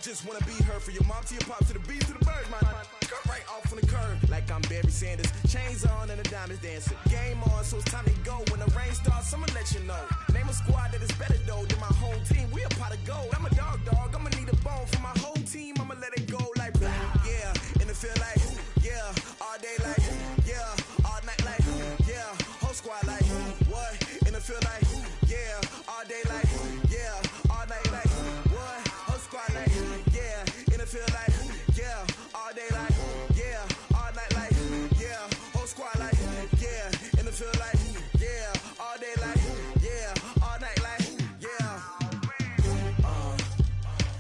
just wanna be her. From your mom to your pop to the beat to the birds, man. Cut right off on the curb, like I'm Barry Sanders. Chains on and the diamonds dancing. Game on, so it's time to go. When the rain starts, I'ma let you know. Name a squad that is better though than my whole team. We a pot of gold. I'm a dog. I'ma need a bone for my whole team. I'ma let it go like yeah. And it feel like yeah. All day like yeah. All night like yeah. Whole squad like what? And it feel like yeah. All day like yeah. All night like what? Whole squad like yeah. And it feel like yeah. All day like yeah. All night like yeah. Whole squad like yeah. And it feel like yeah. All day like yeah. All night like yeah.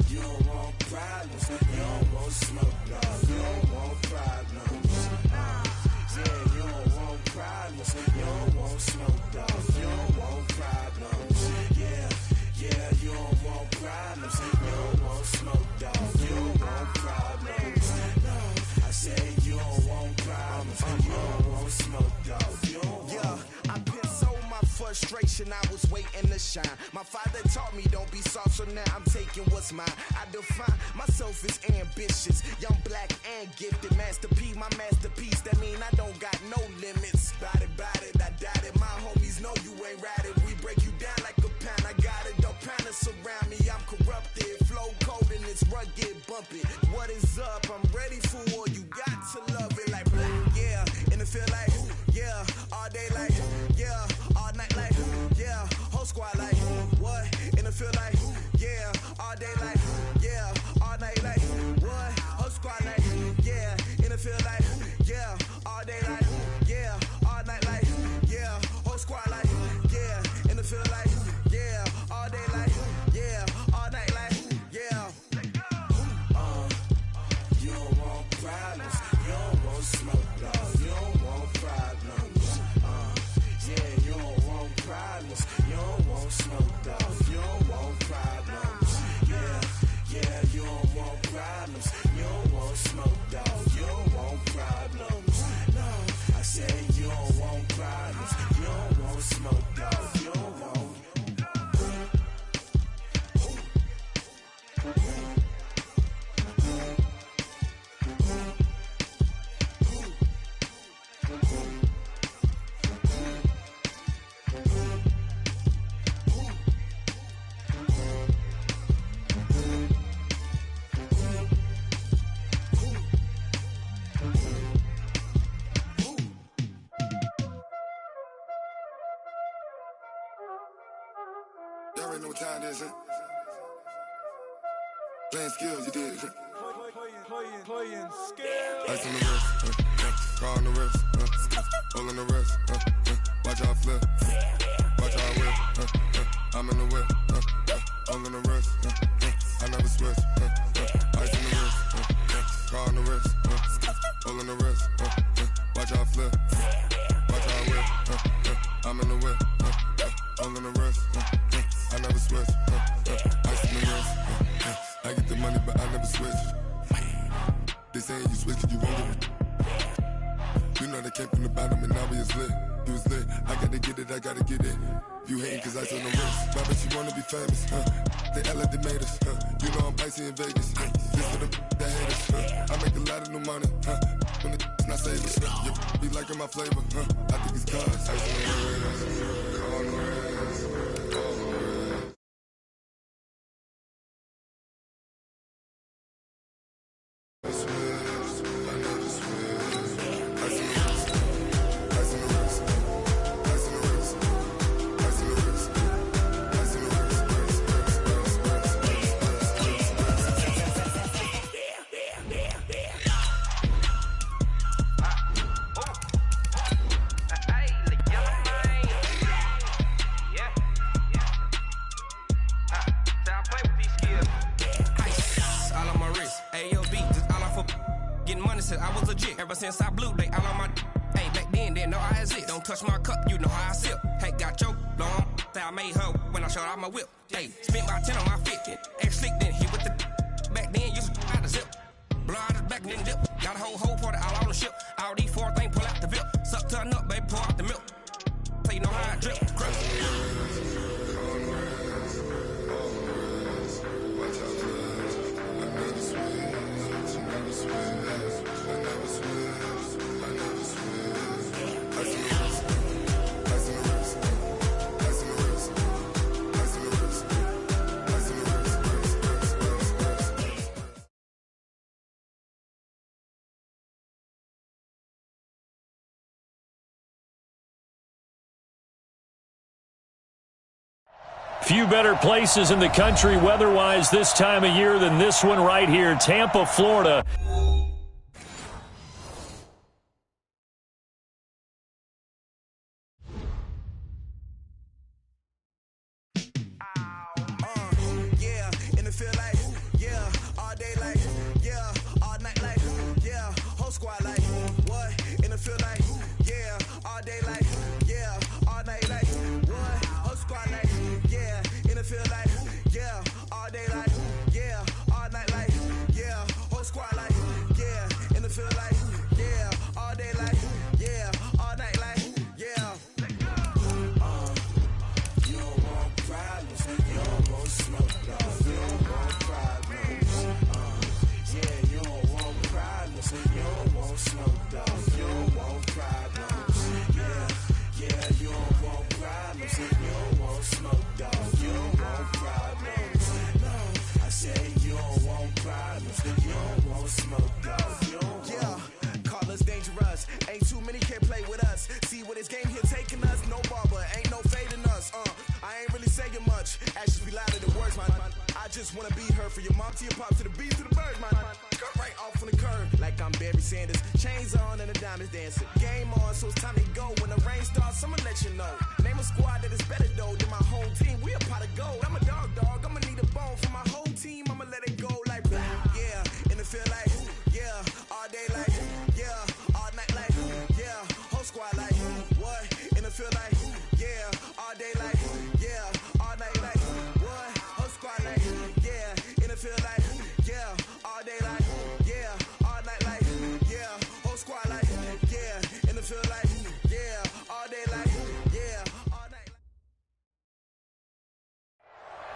You don't want problems. You don't want smoke. No, you don't want problems. Yeah, you don't want problems. You don't want smoke. No, you don't want problems. Yeah, yeah, you don't want problems. You don't want smoke. No, you don't want problems. No, I said you don't want problems. You don't want smoke. No, you don't want. Yeah, I've been so my frustration, I was waiting to shine. My father taught me don't be soft, so now I'm taking what's mine. I define myself as ambitious, young, black, and gifted. Master P, my masterpiece. That mean I don't got no limits. Bout it, I doubt it. My homies know you ain't ratted. We break you down like a pound. I got it, don't panic surround me. I'm corrupted, flow cold and it's rugged, bumpy. What is up? I'm ready for war. You got to love it like black, yeah. And it feel like yeah. All day like yeah. All night like yeah. Whole squad like what? And it feel like yeah. All day like yeah. All night like what? Whole squad like yeah. And it feel like yeah. All day like yeah. All night like yeah. Whole squad like yeah. And it feel like yeah. All day like yeah. All night like yeah. You don't want problems. You don't want smoke. No, you don't want problems. Yeah, you don't want problems. You don't want smoke. No, you don't want problems. Yeah, yeah, you don't want problems. You don't want smoke. No, you don't want problems. No, I said you don't want problems. You don't want smoke. No, you don't want. Y'all already know what time it is, huh? Playing skills, you did. Playing skills. Ice on the wrist, car on the wrist, hole on the wrist, watch how I flip, watch how I whip, I'm in the whip, hole on the wrist, I never switch, ice on the wrist, car on the wrist, hole on the wrist, watch how I flip, watch how I whip, I'm in the whip, hole on the wrist, I never switch, ice on the wrist, I get the money but I never switch. They saying you switch it, you won't get it. You know they came from the bottom and now we is lit. You was lit, I gotta get it, I gotta get it. You hating cause ice on the wrist. Why bet you wanna be famous, They act like they made us, You know I'm icy in Vegas, This for the that hate us, I make a lot of new money, When it's not savers, You be liking my flavor, I think it's cause ice on the wrist, on the wrist, on the wrist. I never switch. Ice on the wrist, ice on the wrist, ice on the wrist, ice on the wrist, ice on the Said I was legit. Ever since I blew, they all on my hey, back then, didn't know I exist. Don't touch my cup, you know how I sip. Hey, got your long, say I made her when I showed out my whip. Hey, spent my 10 on my fit. Ex-slick, then hit with the back then, used to out the zip. Blow out his back and then dip. Got a whole party all on the ship. All these four things pull out the VIP. Suck to a nut, baby, pour out the milk. So you know how I drip. Watch out, Few better places in the country weather-wise this time of year than this one right here, Tampa, Florida.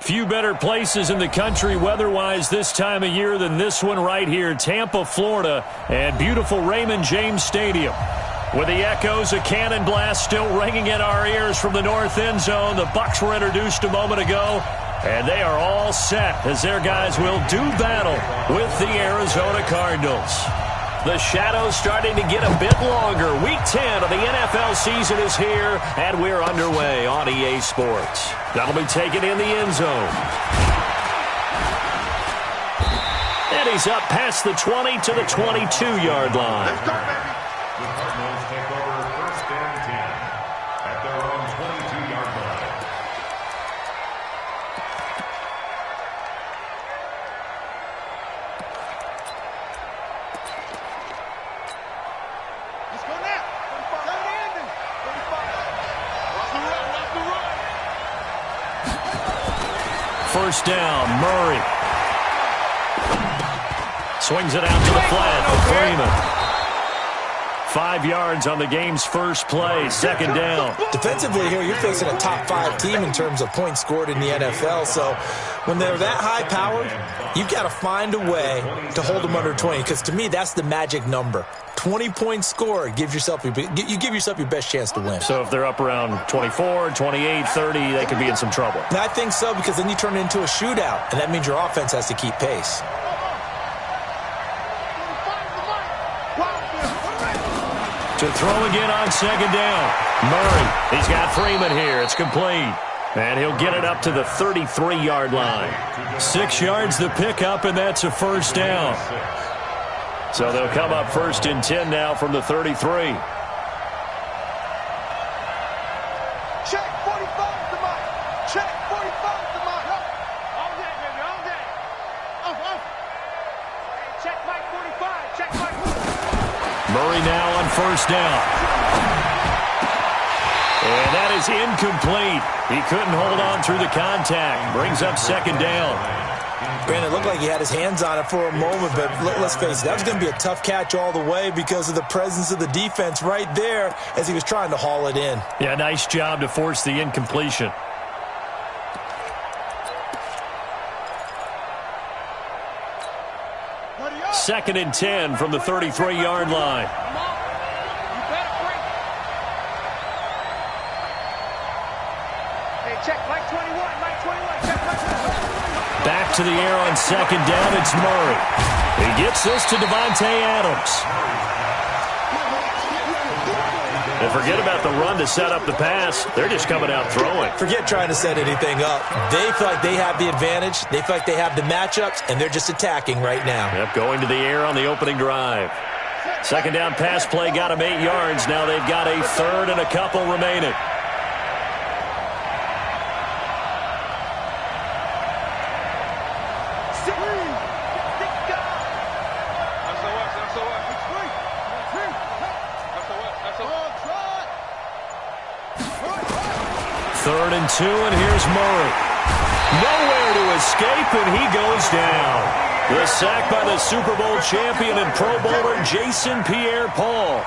Few better places in the country weather-wise this time of year than this one right here, Tampa, Florida, and beautiful Raymond James Stadium. With the echoes of cannon blast still ringing in our ears from the north end zone, the Bucs were introduced a moment ago, and they are all set as their guys will do battle with the Arizona Cardinals. The shadow's starting to get a bit longer. Week 10 of the NFL season is here, and we're underway on EA Sports. That'll be taken in the end zone. And he's up past the 20 to the 22-yard line. Let's go, baby. The Cardinals take over first and 10 at their own 22-yard line. Let's go now. 35. Andy. 35. Off the run. First down, Murray. Swings it out to the flat for Freeman. 5 yards on the game's first play, second down. Defensively here, you're facing a top 5 team in terms of points scored in the NFL. So when they're that high powered, you've got to find a way to hold them under 20. Because to me, that's the magic number. 20 points scored, you give yourself your best chance to win. So if they're up around 24, 28, 30, they could be in some trouble. And I think so, because then you turn it into a shootout, and that means your offense has to keep pace. To throw again on second down. Murray, he's got Freeman here. It's complete. And he'll get it up to the 33-yard line. 6 yards the pickup, and that's a first down. So they'll come up first and 10 now from the 33. Check 45 to Mike. Check 45 to Mike. All day, baby, all day. Hey, check Mike 45. Check Mike 45. Murray now on first down. And that is incomplete. He couldn't hold on through the contact. Brings up second down. Brandon, it looked like he had his hands on it for a moment, but let's face it, that was going to be a tough catch all the way because of the presence of the defense right there as he was trying to haul it in. Yeah, nice job to force the incompletion. Second and 10 from the 33-yard line. Back to the air on second down, it's Murray. He gets this to Devontae Adams. And forget about the run to set up the pass. They're just coming out throwing. Forget trying to set anything up. They feel like they have the advantage. They feel like they have the matchups, and they're just attacking right now. Yep, going to the air on the opening drive. Second down pass play got them 8 yards. Now they've got a third and a couple remaining. Third and 2, and here's Murray. Nowhere to escape, and he goes down. The sack by the Super Bowl champion and Pro Bowler Jason Pierre-Paul.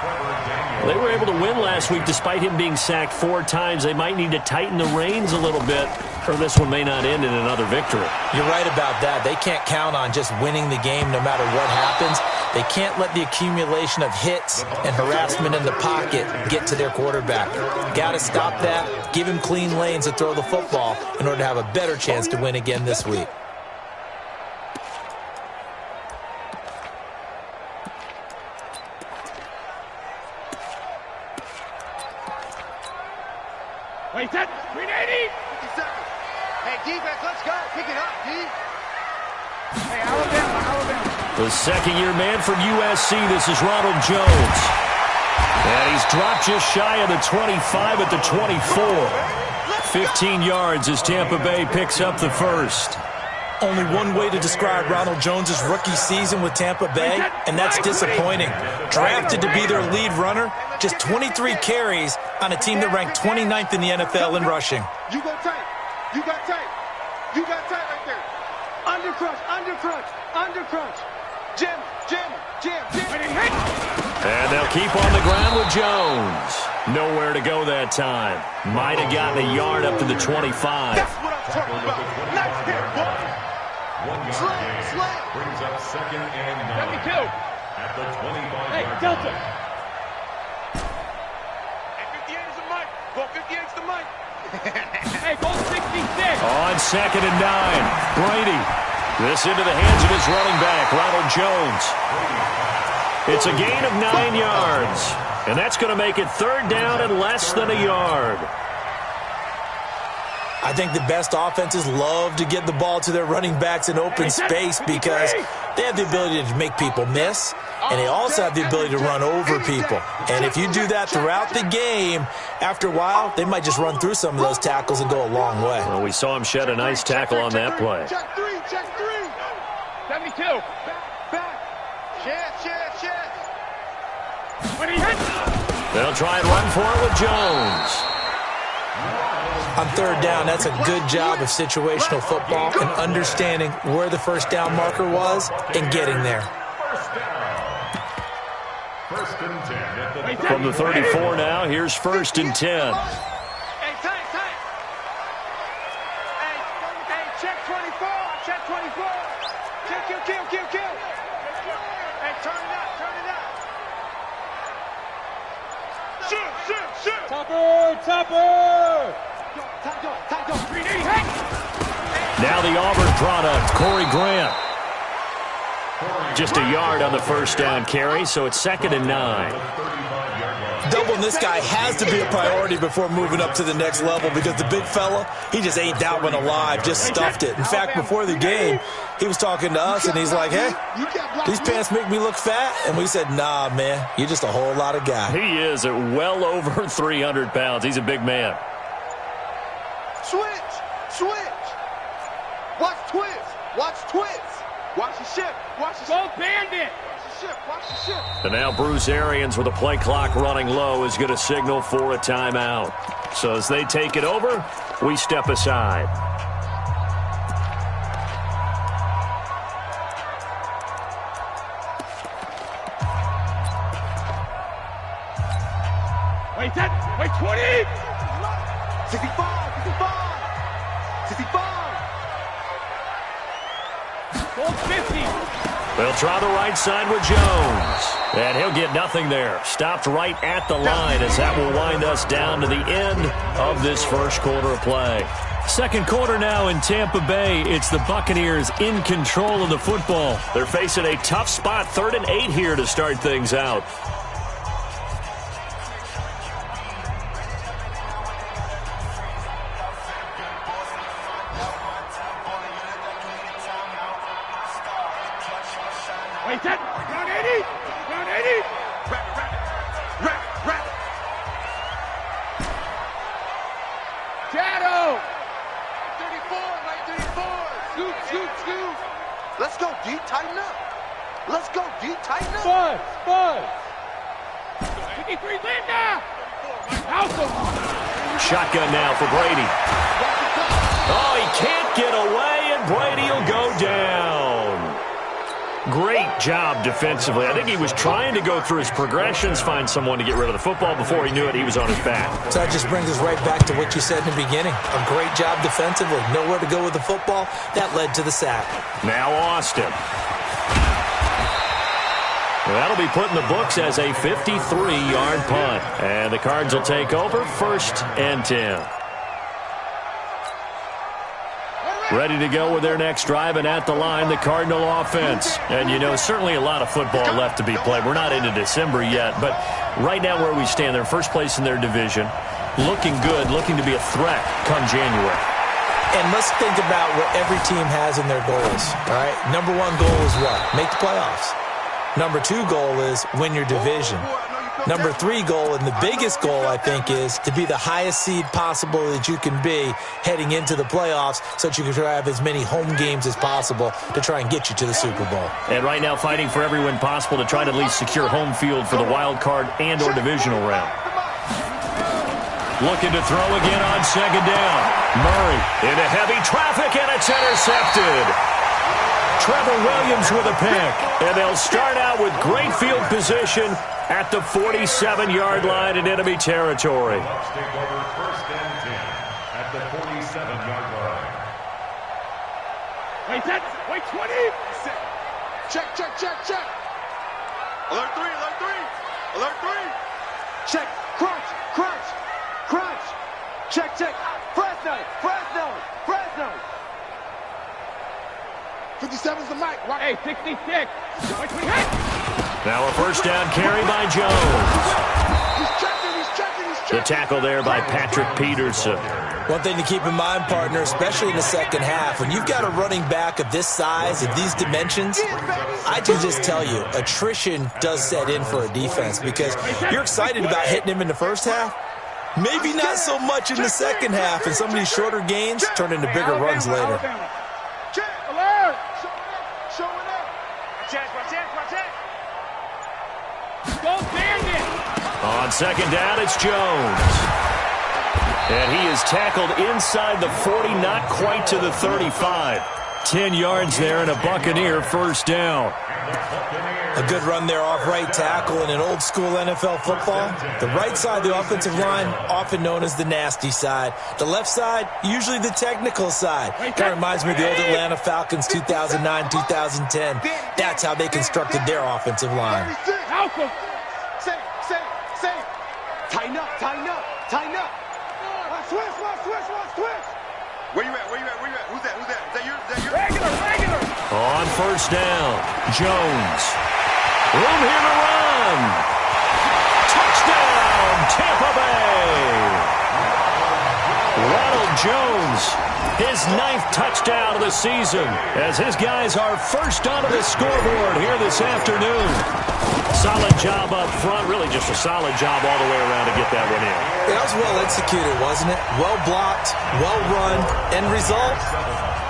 They were able to win last week despite him being sacked 4 times. They might need to tighten the reins a little bit, or this one may not end in another victory. You're right about that. They can't count on just winning the game no matter what happens. They can't let the accumulation of hits and harassment in the pocket get to their quarterback. Got to stop that, give him clean lanes to throw the football in order to have a better chance to win again this week. Wait, that 380. 50 seconds. Hey, defense, let's go. Pick it up, D. Hey, Alabama. The second-year man from USC, this is Ronald Jones. And he's dropped just shy of the 25 at the 24. 15 yards as Tampa Bay picks up the first. Only one way to describe Ronald Jones' rookie season with Tampa Bay, and that's disappointing. Drafted to be their lead runner, just 23 carries on a team that ranked 29th in the NFL in rushing. You go tight. You got tight. You got tight right there. Under crunch. Jam. And they'll keep on the ground with Jones. Nowhere to go that time. Might have gotten a yard up to the 25. That's what I'm talking about. Nice hit, boy. Slam. Brings up second and 9. Let me kill. At the 25-yard Hey, line. Delta. Hey, 58 is the mic. Go 58 is the mic. Hey, go 66. On second and 9. Brady. This into the hands of his running back, Ronald Jones. It's a gain of 9 yards. And that's going to make it third down and less than a yard. I think the best offenses love to get the ball to their running backs in open space because they have the ability to make people miss, and they also have the ability to run over people. And if you do that throughout the game, after a while, they might just run through some of those tackles and go a long way. Well, we saw him shed a nice tackle on that play. Check three. 72. Back. Chance. When he hits. They'll try and run for it with Jones. On third down, that's a good job of situational football and understanding where the first down marker was and getting there. First and 10. From the 34 now, here's first and 10. Hey, tight. Hey, check 24. Kill. Hey, turn it up. Shoot. Topper. Now the Auburn product, Corey Grant. Just a yard on the first down carry, so it's second and 9. Doubling this guy has to be a priority before moving up to the next level because the big fella, he just ate that one alive, just stuffed it. In fact, before the game, he was talking to us, and he's like, hey, these pants make me look fat. And we said, nah, man, you're just a whole lot of guy. He is at well over 300 pounds. He's a big man. Switch. Watch twist. Watch the ship. Go bandit. Watch the ship. And now Bruce Arians with the play clock running low is going to signal for a timeout. So as they take it over, we step aside. Wait, 20. 65. Goal 50. They'll try the right side with Jones. And he'll get nothing there. Stopped right at the line as that will wind us down to the end of this first quarter of play. Second quarter now in Tampa Bay. It's the Buccaneers in control of the football. They're facing a tough spot, 3rd and 8 here to start things out. set. Round 80. Round 80. Wrap. Shadow. 34. Scoop. Let's go, D. Tighten up. Let's go, D. Tighten up. Buzz. 53, Linda. Shotgun now for Brady. Oh, he can't get away, and Brady will go down. Great job defensively. I think he was trying to go through his progressions, find someone to get rid of the football. Before he knew it, he was on his back. So that just brings us right back to what you said in the beginning. A great job defensively. Nowhere to go with the football. That led to the sack. Now Austin. That'll be put in the books as a 53-yard punt. And the Cards will take over 1st and 10. Ready to go with their next drive, and at the line, the Cardinal offense. And, you know, certainly a lot of football left to be played. We're not into December yet, but right now where we stand, they're first place in their division, looking good, looking to be a threat come January. And let's think about what every team has in their goals, all right? Number 1 goal is what? Make the playoffs. Number 2 goal is win your division. Number 3 goal, and the biggest goal, I think, is to be the highest seed possible that you can be heading into the playoffs so that you can try to have as many home games as possible to try and get you to the Super Bowl. And right now fighting for every win possible to try to at least secure home field for the wild card and or divisional round. Looking to throw again on 2nd down. Murray into heavy traffic, and it's intercepted. Trevor Williams with a pick, and they'll start out with great field position at the 47-yard line in enemy territory. Bucks take over 1st and 10 at the 47-yard line. Wait, set. Wait, 20. Check. Alert 3. Check. Crunch. Check. Fresno. 57's the mic. Hey, 66. Wait, 20. Now a 1st down carry by Jones. He's checking. The tackle there by Patrick Peterson. One thing to keep in mind, partner, especially in the second half, when you've got a running back of this size, of these dimensions, I can just tell you, attrition does set in for a defense because you're excited about hitting him in the first half. Maybe not so much in the second half, and some of these shorter gains turn into bigger runs later. Alert. Showing up. Watch it. Go Bandit. On 2nd down, it's Jones. And he is tackled inside the 40, not quite to the 35. 10 yards there and a Buccaneer 1st down. A good run there off right tackle in an old-school NFL football. The right side of the offensive line, often known as the nasty side. The left side, usually the technical side. Kind of reminds me of the old Atlanta Falcons 2009, 2010. That's how they constructed their offensive line. Malcolm. Say. Tighten up. Switch. Where you at? Who's that? Is that yours? Regular. On 1st down, Jones. Room here to run. Touchdown, Tampa Bay. Ronald Jones, his 9th touchdown of the season, as his guys are first onto the scoreboard here this afternoon. Solid job up front, really just a solid job all the way around to get that one in. That was well executed, wasn't it? Well blocked, well run, end result,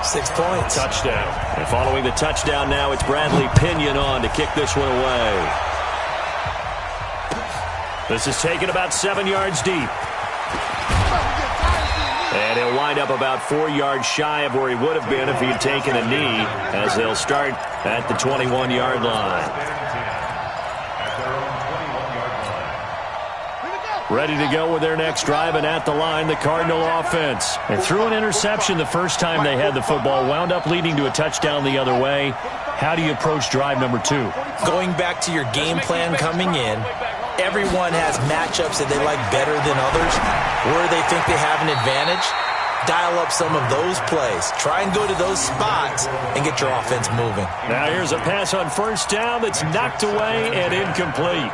6 points. Touchdown. And following the touchdown now, it's Bradley Pinion on to kick this one away. This is taken about 7 yards deep. And he'll wind up about 4 yards shy of where he would have been if he'd taken a knee, as they'll start at the 21-yard line. Ready to go with their next drive, and at the line, the Cardinal offense. And threw an interception the first time they had the football, wound up leading to a touchdown the other way. How do you approach drive number 2? Going back to your game plan coming in, everyone has matchups that they like better than others, where they think they have an advantage. Dial up some of those plays. Try and go to those spots and get your offense moving. Now here's a pass on 1st down that's knocked away and incomplete.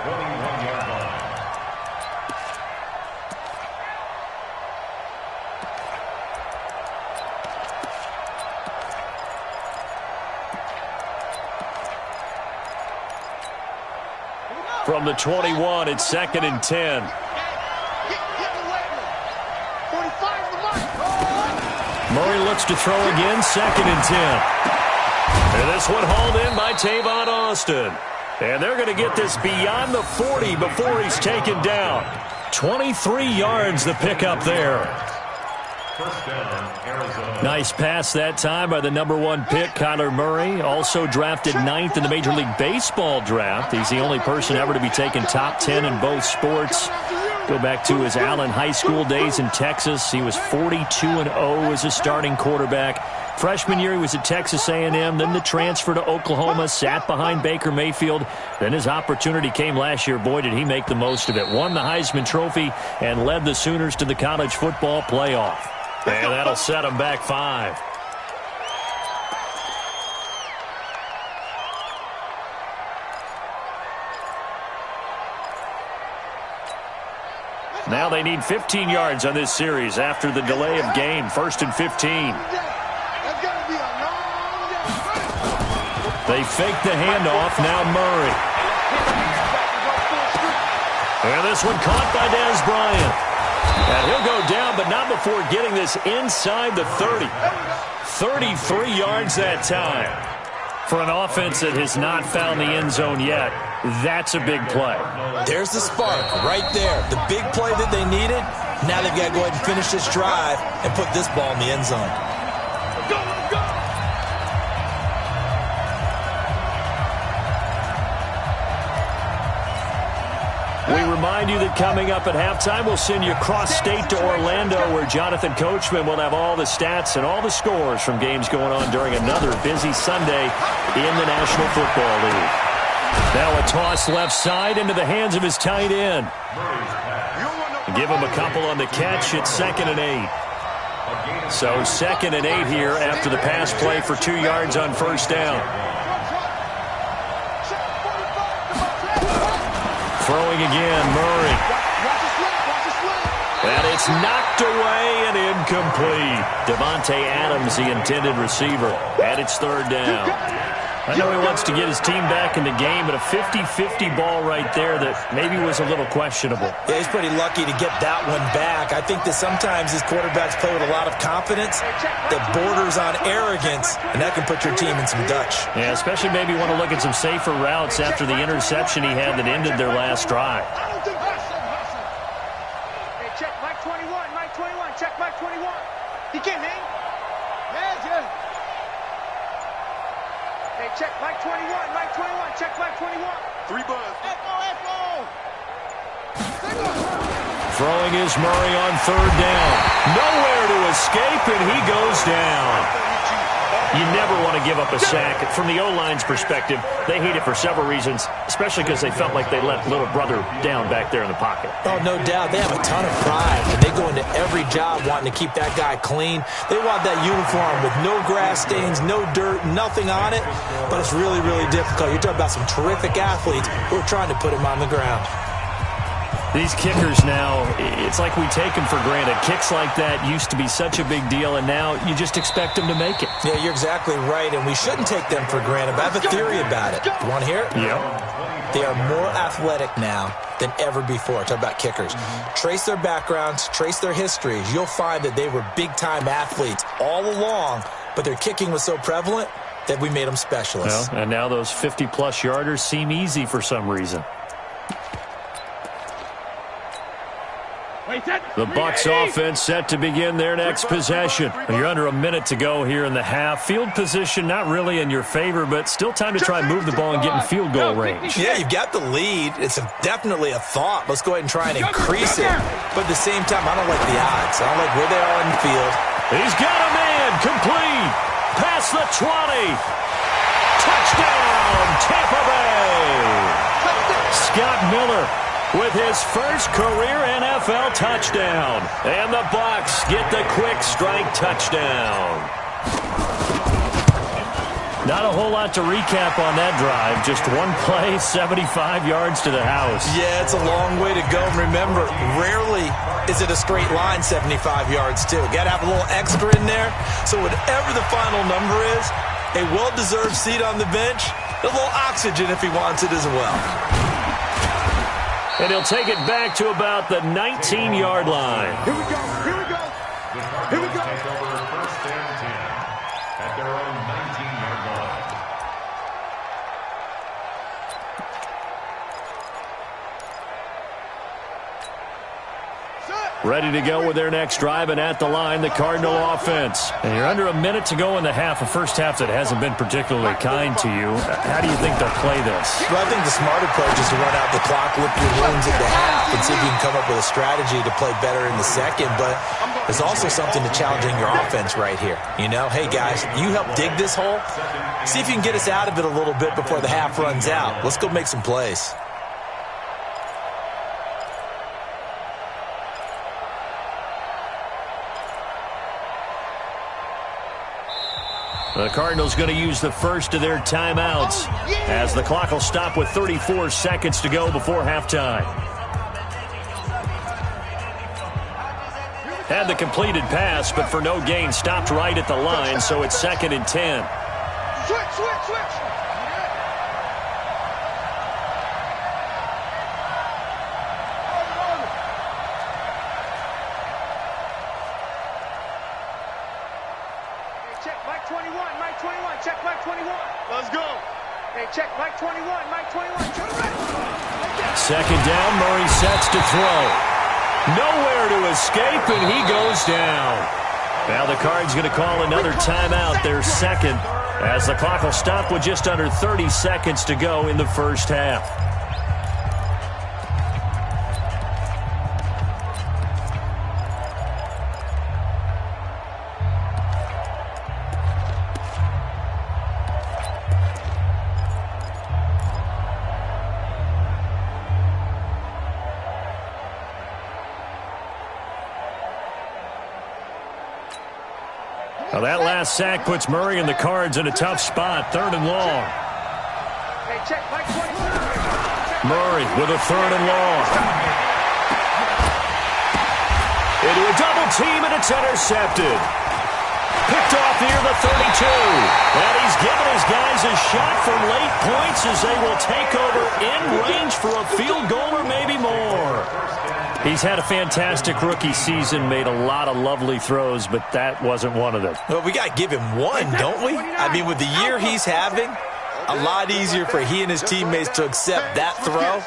from the 21. It's 2nd and 10. Murray looks to throw again, 2nd and 10. And this one hauled in by Tavon Austin. And they're going to get this beyond the 40 before he's taken down. 23 yards the pickup there. First down, Arizona. Nice pass that time by the #1 pick, Kyler Murray. Also drafted 9th in the Major League Baseball draft. He's the only person ever to be taken top 10 in both sports. Go back to his Allen High School days in Texas. He was 42-0 as a starting quarterback. Freshman year, he was at Texas A&M. Then the transfer to Oklahoma, sat behind Baker Mayfield. Then his opportunity came last year. Boy, did he make the most of it. Won the Heisman Trophy and led the Sooners to the college football playoff. And that'll set him back 5. Now they need 15 yards on this series after the delay of game. 1st and 15. They fake the handoff. Now Murray. And this one caught by Dez Bryant. And he'll go down, but not before getting this inside the 30. 33 yards that time. For an offense that has not found the end zone yet, that's a big play. There's the spark right there. The big play that they needed. Now they've got to go ahead and finish this drive and put this ball in the end zone. We remind you that coming up at halftime, we'll send you cross-state to Orlando, where Jonathan Coachman will have all the stats and all the scores from games going on during another busy Sunday in the National Football League. Now a toss left side into the hands of his tight end. Give him a couple on the catch. It's 2nd and 8. So 2nd and 8 here after the pass play for 2 yards on first down. Throwing again, Murray. And it's knocked away and incomplete. Devontae Adams, the intended receiver. And it's 3rd down. I know he wants to get his team back in the game, but a 50-50 ball right there that maybe was a little questionable. Yeah, he's pretty lucky to get that one back. I think that sometimes his quarterbacks play with a lot of confidence that borders on arrogance, and that can put your team in some Dutch. Yeah, especially maybe want to look at some safer routes after the interception he had that ended their last drive. Hey, check Mike 21, Mike 21, check Mike 21. He can't hang. Yeah. Hey, check Mike 21, Mike 21, check Mike 21. 3 buzz. Echo. Throwing is Murray on 3rd down. Nowhere to escape, and he goes down. You never want to give up a sack. From the O-line's perspective, they hate it for several reasons, especially because they felt like they let little brother down back there in the pocket. Oh, no doubt. They have a ton of pride, and they go into every job wanting to keep that guy clean. They want that uniform with no grass stains, no dirt, nothing on it, but it's really, really difficult. You're talking about some terrific athletes who are trying to put him on the ground. These kickers now, it's like we take them for granted. Kicks like that used to be such a big deal, and now you just expect them to make it. Yeah, you're exactly right, and we shouldn't take them for granted, but I have a theory about it. You want to hear it? Yeah. They are more athletic now than ever before. Talk about kickers. Trace their backgrounds, trace their histories. You'll find that they were big-time athletes all along, but their kicking was so prevalent that we made them specialists. Well, and now those 50-plus yarders seem easy for some reason. The Bucs offense set to begin their next possession. You're under a minute to go here in the half. Field position not really in your favor, but still time to try and move the ball and get in field goal range. Yeah, you've got the lead. It's definitely a thought. Let's go ahead and try and increase it. But at the same time, I don't like the odds. I don't like where they are in the field. He's got a man. Complete. Past the 20. Touchdown, Tampa Bay. Scott Miller with his first career NFL touchdown. And the Bucs get the quick strike touchdown. Not a whole lot to recap on that drive. Just one play, 75 yards to the house. Yeah, it's a long way to go. Remember, rarely is it a straight line 75 yards, too. Got to have a little extra in there. So whatever the final number is, a well-deserved seat on the bench, a little oxygen if he wants it as well. And he'll take it back to about the 19-yard line. Here we go. Here we go. Here we go. Take over first and 10 at their own 19-yard line. Ready to go with their next drive, and at the line, the Cardinal offense. And you're under a minute to go in the half, a first half that hasn't been particularly kind to you. How do you think they'll play this? Well, I think the smart approach is to run out the clock, lick your wounds at the half, and see if you can come up with a strategy to play better in the second. But there's also something to challenging your offense right here. You know, hey, guys, you help dig this hole. See if you can get us out of it a little bit before the half runs out. Let's go make some plays. The Cardinals going to use the first of their timeouts as the clock will stop with 34 seconds to go before halftime. Had the completed pass, but for no gain, stopped right at the line, so it's 2nd and 10. Switch. Check Mike 21, Mike 21, check Mike 21. Let's go. Hey, check Mike 21, Mike 21. Second down, Murray sets to throw. Nowhere to escape, and he goes down. Now the Cards going to call another timeout, their second, as the clock will stop with just under 30 seconds to go in the first half. Well, that last sack puts Murray and the Cards in a tough spot, 3rd and long. Hey, check Mike 21. Murray with a 3rd and long. Into a double team, and it's intercepted. Picked off near the 32. And he's given his guys a shot for late points as they will take over in range for a field goal or maybe more. He's had a fantastic rookie season, made a lot of lovely throws, but that wasn't one of them. Well, we got to give him one, don't we? I mean, with the year he's having, a lot easier for he and his teammates to accept that throw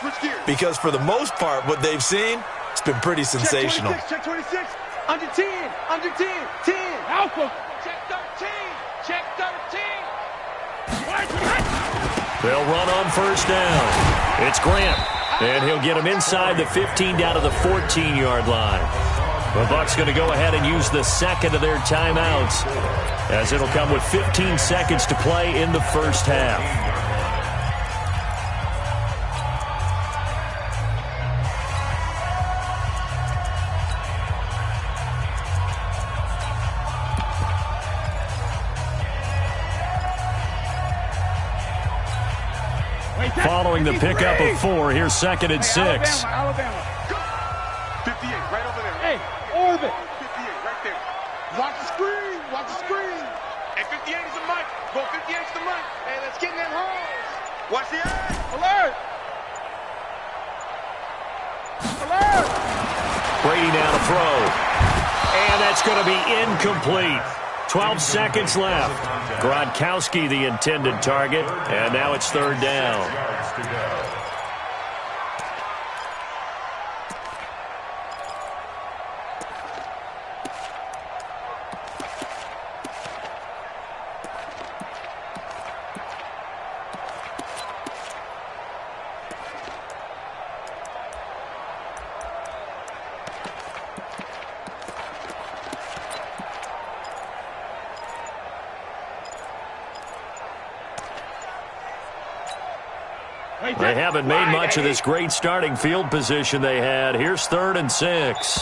because for the most part, what they've seen, it's been pretty sensational. Check 26, under 10, 10. Alpha. Check 13, check 13. They'll run on first down. It's Grant. And he'll get him inside the 15 down to the 14-yard line. The Bucs going to go ahead and use the second of their timeouts as it'll come with 15 seconds to play in the first half. Following the pickup of 4, here's 2nd and 6. Alabama. 58, right over there. Hey, orbit. 58, right there. Watch the screen. Hey, 58 is the mic. Go 58 is the mic. Hey, let's get in them holes. Watch the eye. Alert. Brady now to throw. And that's going to be incomplete. 12 seconds left. Gronkowski the intended target, and now it's 3rd down. They haven't made much of this great starting field position they had. Here's 3rd and 6.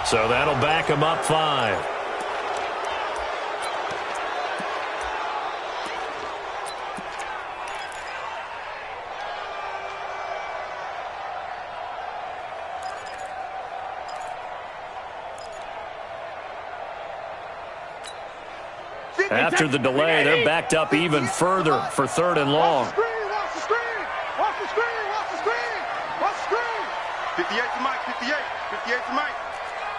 So that'll back them up 5. After the delay, they're backed up even further for 3rd and long. Watch the screen. Watch the screen. Watch the screen. Watch the screen. 58 to Mike. 58. 58 to Mike.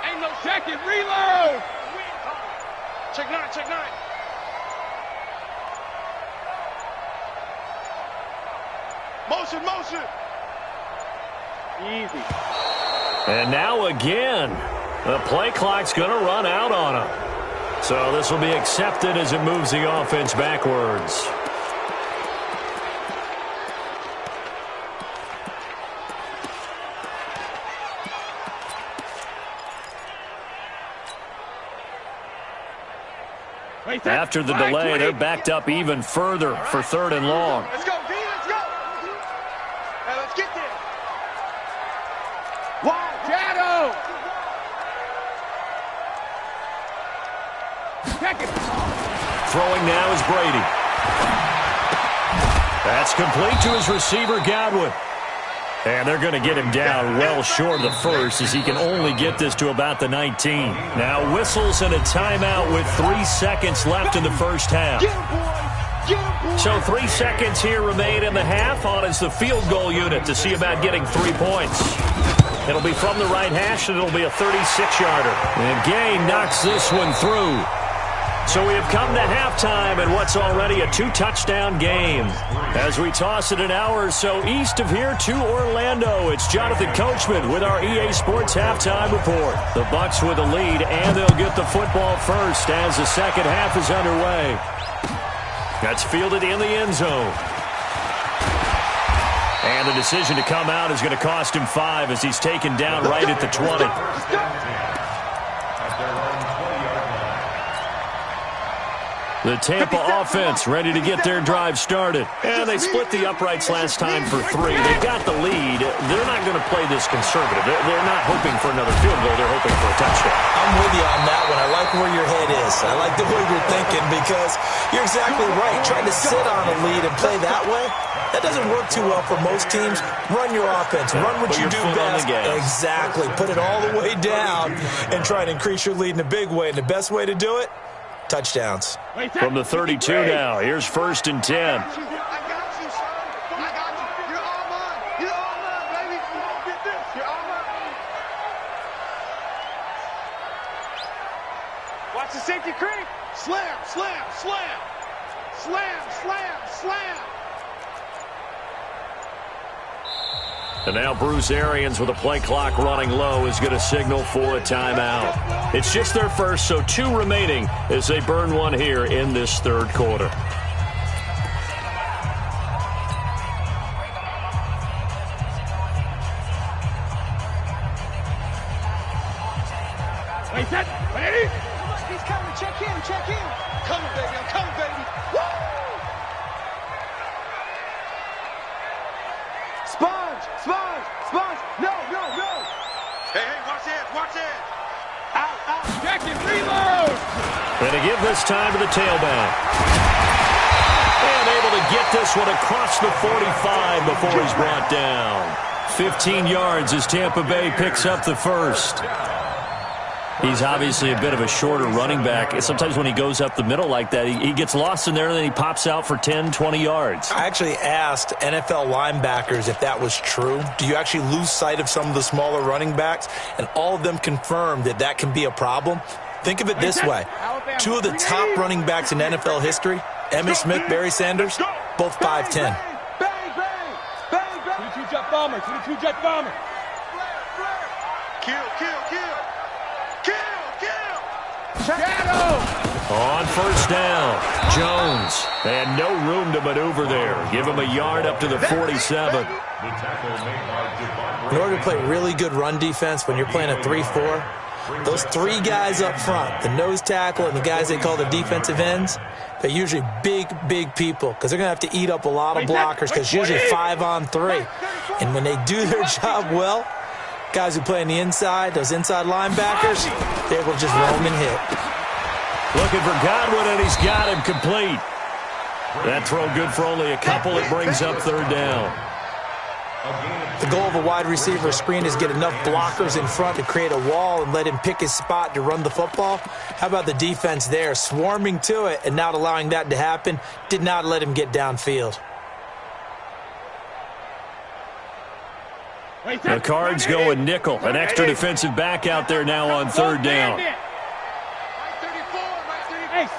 Ain't no second. Reload. Check 9. Check 9. Motion. Motion. Easy. And now again, the play clock's going to run out on them. So this will be accepted as it moves the offense backwards. After the delay, they're backed up even further for 3rd and long. Let's go, D. Let's go. Now let's get there. Wide. Shadow. Throwing now is Brady. That's complete to his receiver, Godwin. And they're going to get him down well short of the first as he can only get this to about the 19. Now whistles and a timeout with 3 seconds left in the first half. So 3 seconds here remain in the half on as the field goal unit to see about getting 3 points. It'll be from the right hash, and it'll be a 36-yarder. And Gay knocks this one through. So we have come to halftime in what's already a 2-touchdown game. As we toss it an hour or so east of here to Orlando, it's Jonathan Coachman with our EA Sports Halftime Report. The Bucs with a lead, and they'll get the football first as the second half is underway. That's fielded in the end zone. And the decision to come out is going to cost him 5 as he's taken down right at the 20. The Tampa offense ready to get their drive started. And they split the uprights last time for 3. They got the lead. They're not going to play this conservative. They're not hoping for another field goal. They're hoping for a touchdown. I'm with you on that one. I like where your head is. I like the way you're thinking because you're exactly right. Trying to sit on a lead and play that way, that doesn't work too well for most teams. Run your offense. Run what you do best. Exactly. Put it all the way down and try and increase your lead in a big way. And the best way to do it, touchdowns. From the 32 now, here's 1st and 10. I got you, son. I got you. You're all mine. You're all mine, baby. Get this. You're all mine. Watch the safety creep. Slam, slam, slam. Slam, slam, slam. And now Bruce Arians with a play clock running low is going to signal for a timeout. It's just their first, so 2 remaining as they burn one here in this 3rd quarter. Wait, that, ready? He's coming. Check in, check in. Coming, baby. I'm coming, baby. Woo! Sponge, sponge, sponge. No, no, no. Hey, hey, watch it, watch it. Out, out. Check it, reload. And to give this time to the tailback. And able to get this one across the 45 before he's brought down. 15 yards as Tampa Bay picks up the first. He's obviously a bit of a shorter running back. Sometimes when he goes up the middle like that, he gets lost in there and then he pops out for 10, 20 yards. I actually asked NFL linebackers if that was true. Do you actually lose sight of some of the smaller running backs? And all of them confirmed that that can be a problem. Think of it this way. 2 of the top running backs in NFL history, Emmitt Smith, Barry Sanders, both 5'10". Bang, bang, bang, bang. 22 jet bomber, 22 jet bomber. Kill, kill, kill. Shadow! On 1st down, Jones. They had no room to maneuver there. Give him a yard up to the 47. In order to play really good run defense when you're playing a 3-4, those 3 guys up front, the nose tackle and the guys they call the defensive ends, they're usually big, big people because they're going to have to eat up a lot of blockers because usually 5 on 3. And when they do their job well, guys who play on the inside, those inside linebackers, they will just roam and hit. Looking for Godwin, and he's got him complete. That throw good for only a couple. It brings up 3rd down. The goal of a wide receiver screen is get enough blockers in front to create a wall and let him pick his spot to run the football. How about the defense there, swarming to it and not allowing that to happen? Did not let him get downfield. The Cards going nickel. An extra defensive back out there now on third down. Hey,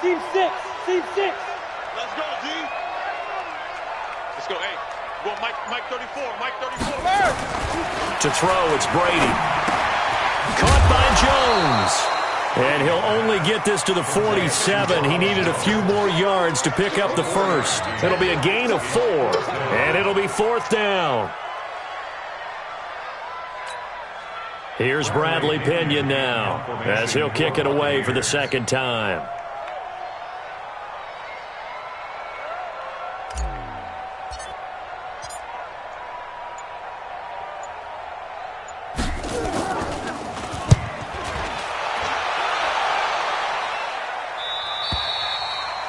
seam 6. Seam 6. Let's go, D. Let's go, hey. Go, Mike 34. Mike 34. To throw, it's Brady. Caught by Jones. And he'll only get this to the 47. He needed a few more yards to pick up the first. It'll be a gain of 4. And it'll be fourth down. Here's Bradley Pinion now, as he'll kick it away for the second time.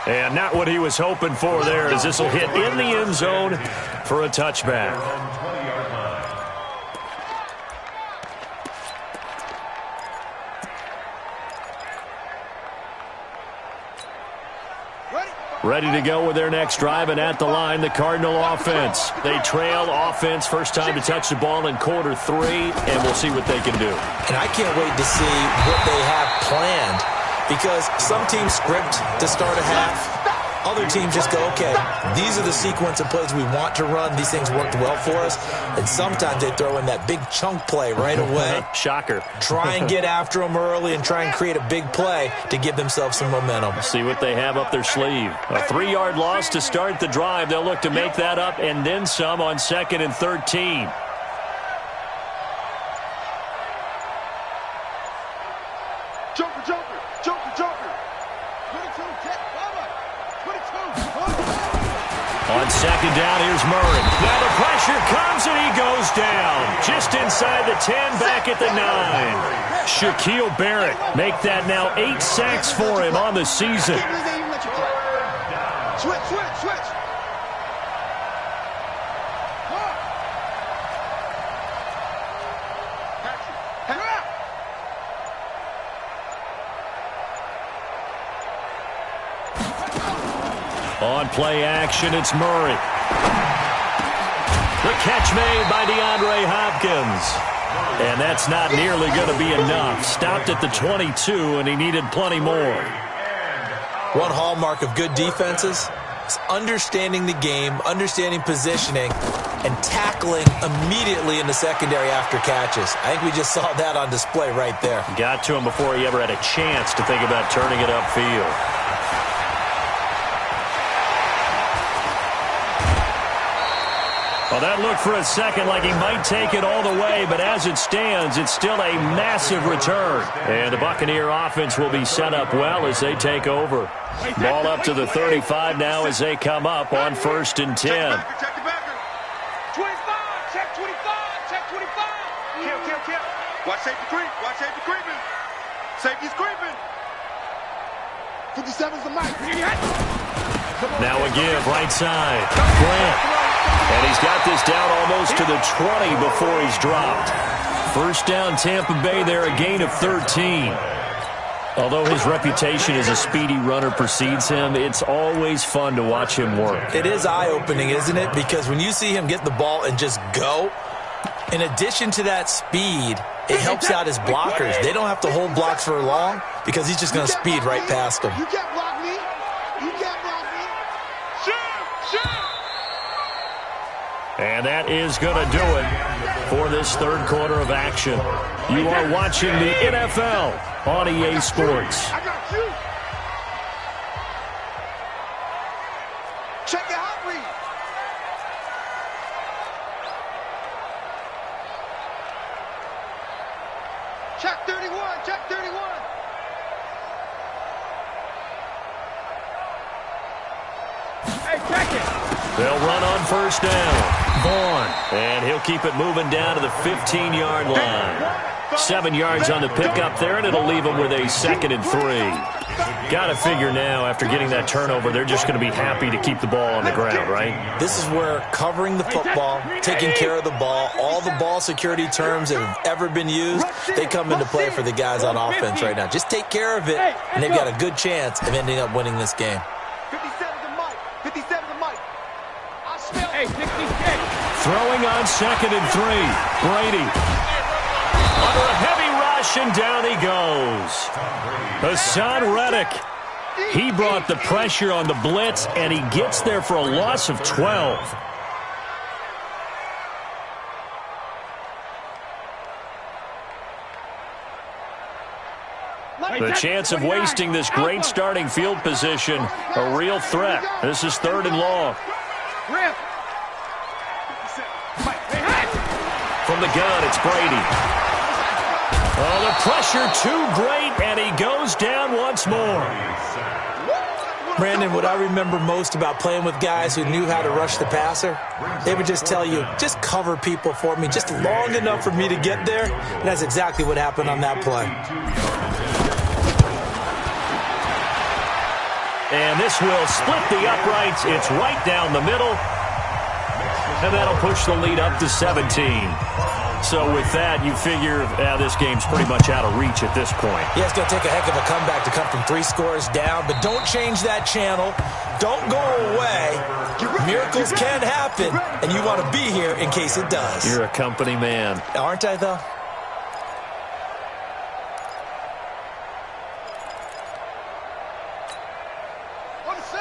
And not what he was hoping for there, as this will hit in the end zone for a touchback. Ready to go with their next drive, and at the line, the Cardinal offense. They trail offense, first time to touch the ball in quarter 3, and we'll see what they can do. And I can't wait to see what they have planned, because some teams script to start a half. Other teams just go, okay, these are the sequence of plays we want to run. These things worked well for us. And sometimes they throw in that big chunk play right away. Shocker. Try and get after them early and try and create a big play to give themselves some momentum. See what they have up their sleeve. A 3-yard loss to start the drive. They'll look to make that up and then some on 2nd and 13. Joker, Joker, Joker, Joker. 22, On 2nd down, here's Murray. Now the pressure comes and he goes down. Just inside the 10, back at the 9. Shaquille Barrett make that now 8 sacks for him on the season. Switch. On play action, it's Murray. The catch made by DeAndre Hopkins. And that's not nearly going to be enough. Stopped at the 22, and he needed plenty more. One hallmark of good defenses is understanding the game, understanding positioning, and tackling immediately in the secondary after catches. I think we just saw that on display right there. Got to him before he ever had a chance to think about turning it upfield. Well, that looked for a second like he might take it all the way, but as it stands, it's still a massive return. And the Buccaneer offense will be set up well as they take over. Ball up to the 35 now as they come up on 1st and 10. Check the backer. 25, check 25, check 25. Kill. Watch safety creep, creeping. Safety's creeping. 57's the mic. Now a give, right side. Grant. And he's got this down almost to the 20 before he's dropped. First down, Tampa Bay there, a gain of 13. Although his reputation as a speedy runner precedes him, it's always fun to watch him work. It is eye-opening, isn't it? Because when you see him get the ball and just go, in addition to that speed, it helps out his blockers. They don't have to hold blocks for long because he's just going to speed right past them. You can't block me. You can't block me. Shoot. And that is going to do it for this third quarter of action. You are watching the NFL on EA Sports. I got you. Check the hot read. Check 31. Check 31. Hey, check it. They'll run on first down. Vaughn, and he'll keep it moving down to the 15-yard line. 7 yards on the pickup there, and it'll leave him with a 2nd and 3. Got to figure now, after getting that turnover, they're just going to be happy to keep the ball on the ground, right? This is where covering the football, taking care of the ball, all the ball security terms that have ever been used, they come into play for the guys on offense right now. Just take care of it, and they've got a good chance of ending up winning this game. 57 to Mike. 57 to Mike. Hey, 66. Throwing on 2nd and 3. Brady. Under a heavy rush, and down he goes. Hassan Reddick. He brought the pressure on the blitz, and he gets there for a loss of 12. The chance of wasting this great starting field position, a real threat. This is 3rd and long. From the gun, it's Brady. Oh, the pressure too great, and he goes down once more. Brandon, what I remember most about playing with guys who knew how to rush the passer, they would just tell you, just cover people for me, just long enough for me to get there. And that's exactly what happened on that play. And this will split the uprights. It's right down the middle. And that'll push the lead up to 17. So with that, you figure this game's pretty much out of reach at this point. Yeah, it's going to take a heck of a comeback to come from 3 scores down, but don't change that channel. Don't go away. Miracles can happen, and you want to be here in case it does. You're a company man. Aren't I, though?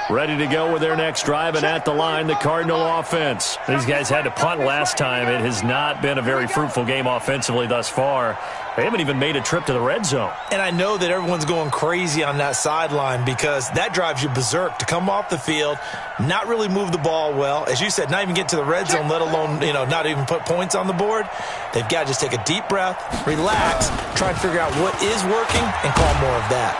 Ready to go with their next drive, and at the line, the Cardinal offense. These guys had to punt last time. It has not been a very fruitful game offensively thus far. They haven't even made a trip to the red zone. And I know that everyone's going crazy on that sideline because that drives you berserk to come off the field, not really move the ball well. As you said, not even get to the red zone, let alone, not even put points on the board. They've got to just take a deep breath, relax, try and figure out what is working, and call more of that.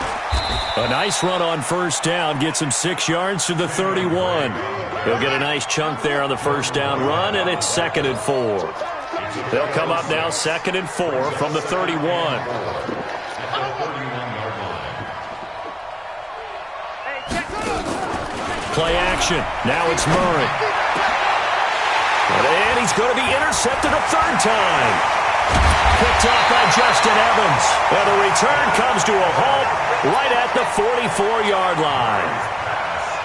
A nice run on 1st down gets him 6 yards to the 31. He'll get a nice chunk there on the 1st down run, and it's 2nd and 4. They'll come up now 2nd and 4 from the 31. Play action. Now it's Murray. And he's going to be intercepted a 3rd time. Picked off by Justin Evans. And the return comes to a halt right at the 44-yard line.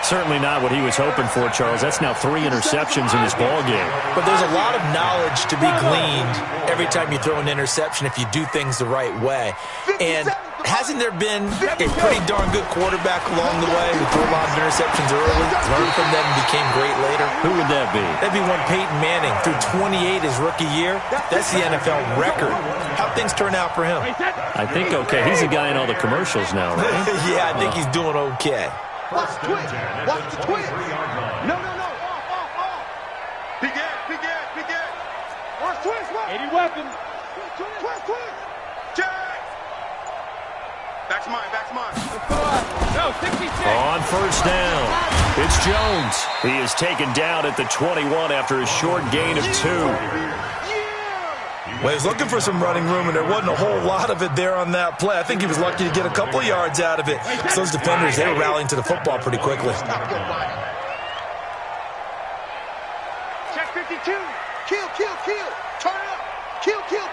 Certainly not what he was hoping for, Charles. That's now 3 interceptions in this ballgame. But there's a lot of knowledge to be gleaned every time you throw an interception if you do things the right way. And hasn't there been a pretty darn good quarterback along the way who threw a lot of interceptions early, learned from them, and became great later? Who would that be? That'd be one Peyton Manning. Threw 28 his rookie year. That's the NFL record. How'd things turn out for him? I think okay. He's a guy in all the commercials now, right? Yeah, I think he's doing okay. Watch the twist. Watch the twist. No. Off. Big ass. Watch twist. 80 weapons. Twist. Jack. Back's mine. No, 66. On 1st down, it's Jones. He is taken down at the 21 after a short gain of 2. Well, he was looking for some running room, and there wasn't a whole lot of it there on that play. I think he was lucky to get a couple of yards out of it. So those defenders, they were rallying to the football pretty quickly. Check 52. Kill. Turn up. Kill. Turn up.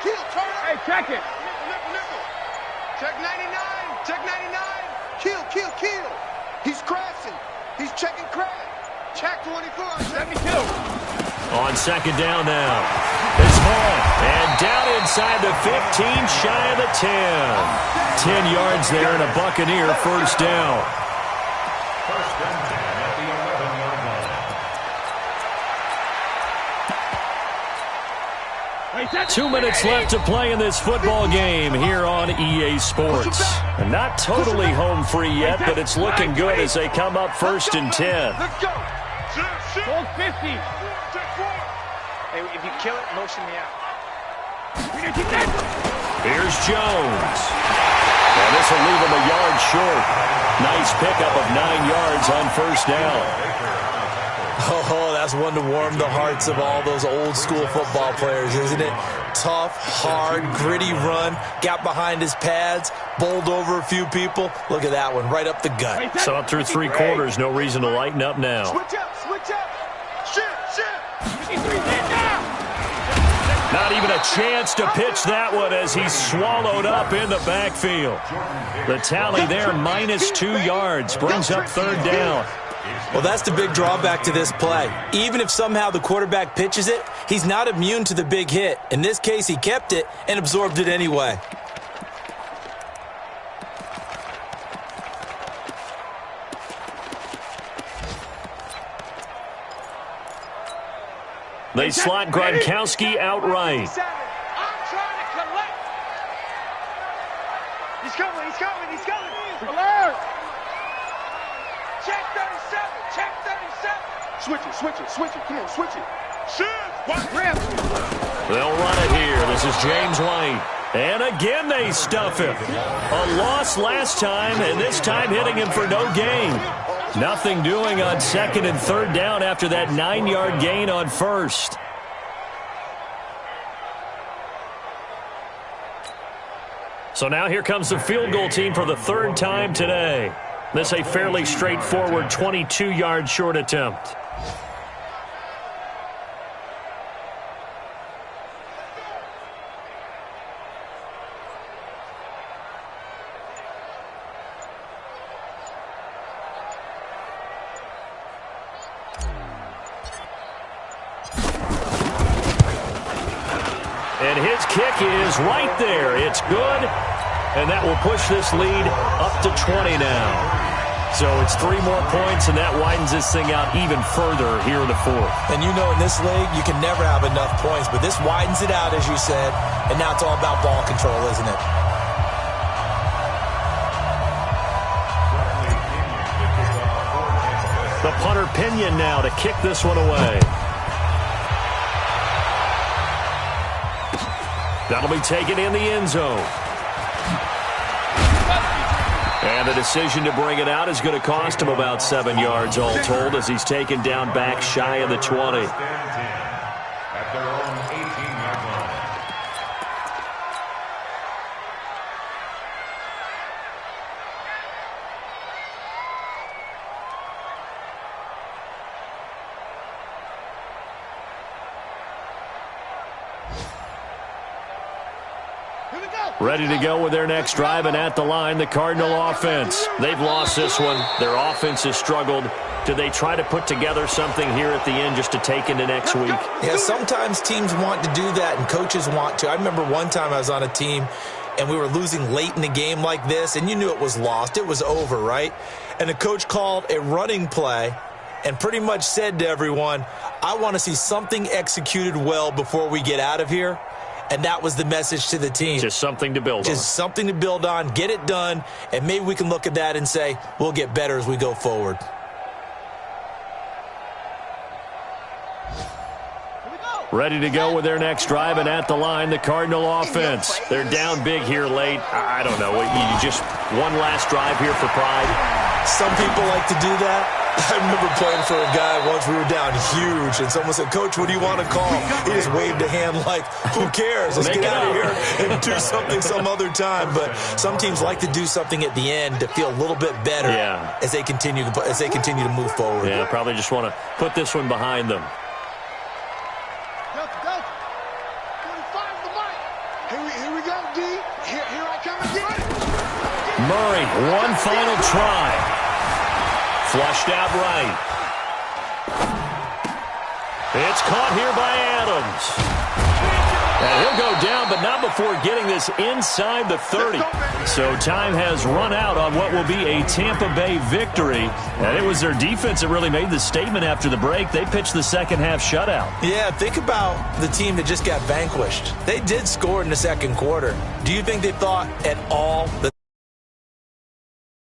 Hey, check it. Nickel. Check 99. Kill. He's crashing. He's checking crash. Check 24. 72. On 2nd down now, it's Hall, and down inside the 15, shy of the 10. 10 yards there and a Buccaneer 1st down. 1st and 10 at the 11-yard line. 2 minutes left to play in this football game here on EA Sports. And not totally home free yet, but it's looking good as they come up 1st and 10. Let's go. Hold 50. Hey, if you kill it, motion me out. Here's Jones. And this will leave him a yard short. Nice pickup of 9 yards on 1st down. Oh, that's one to warm the hearts of all those old school football players, isn't it? tough, hard, gritty run. Got behind his pads, bowled over a few people. Look at that one, right up the gut. So up through 3 quarters, no reason to lighten up now. Switch up, switch up. Shift. Not even a chance to pitch that one as he's swallowed up in the backfield. The tally there, -2 yards, brings up 3rd down. Well, that's the big drawback to this play. Even if somehow the quarterback pitches it, he's not immune to the big hit. In this case, he kept it and absorbed it anyway. They slot Gronkowski outright. I'm trying to collect. He's coming. Alert. Check 37. Switch it. Come on, switch it. Rip. They'll run it here. This is James White. And again they stuff him. A loss last time, and this time hitting him for no gain. Nothing doing on 2nd and 3rd down after that 9-yard gain on 1st. So now here comes the field goal team for the 3rd time today. This a fairly straightforward 22-yard short attempt. And his kick is right there. It's good. And that will push this lead up to 20 now. So it's 3 more points, and that widens this thing out even further here in the 4th. And you know in this league, you can never have enough points. But this widens it out, as you said. And now it's all about ball control, isn't it? The punter Pinion now to kick this one away. That'll be taken in the end zone. And the decision to bring it out is going to cost him about 7 yards all told as he's taken down back shy of the 20. At their own 18-yard line. Ready to go with their next drive, and at the line, the Cardinal offense. They've lost this one. Their offense has struggled. Do they try to put together something here at the end just to take into next week? Yeah, sometimes teams want to do that, and coaches want to. I remember one time I was on a team, and we were losing late in the game like this, and you knew it was lost. It was over, right? And the coach called a running play and pretty much said to everyone, I want to see something executed well before we get out of here. And that was the message to the team. Just something to build on. Just something to build on, get it done, and maybe we can look at that and say, we'll get better as we go forward. Ready to go with their next drive, and at the line, the Cardinal offense. They're down big here late. I don't know. You just one last drive here for pride. Some people like to do that. I remember playing for a guy once. We were down huge, and someone said, Coach, what do you want to call? He just waved a hand like, who cares? Let's get out of here and do something some other time. But some teams like to do something at the end to feel a little bit better as they continue to move forward. Yeah, probably just want to put this one behind them. Here we go, D. Here I come again. Murray, one final try. Flushed out right. It's caught here by Adams. And he'll go down, but not before getting this inside the 30. So time has run out on what will be a Tampa Bay victory. And it was their defense that really made the statement after the break. They pitched the second half shutout. Yeah, think about the team that just got vanquished. They did score in the second quarter. Do you think they thought at all that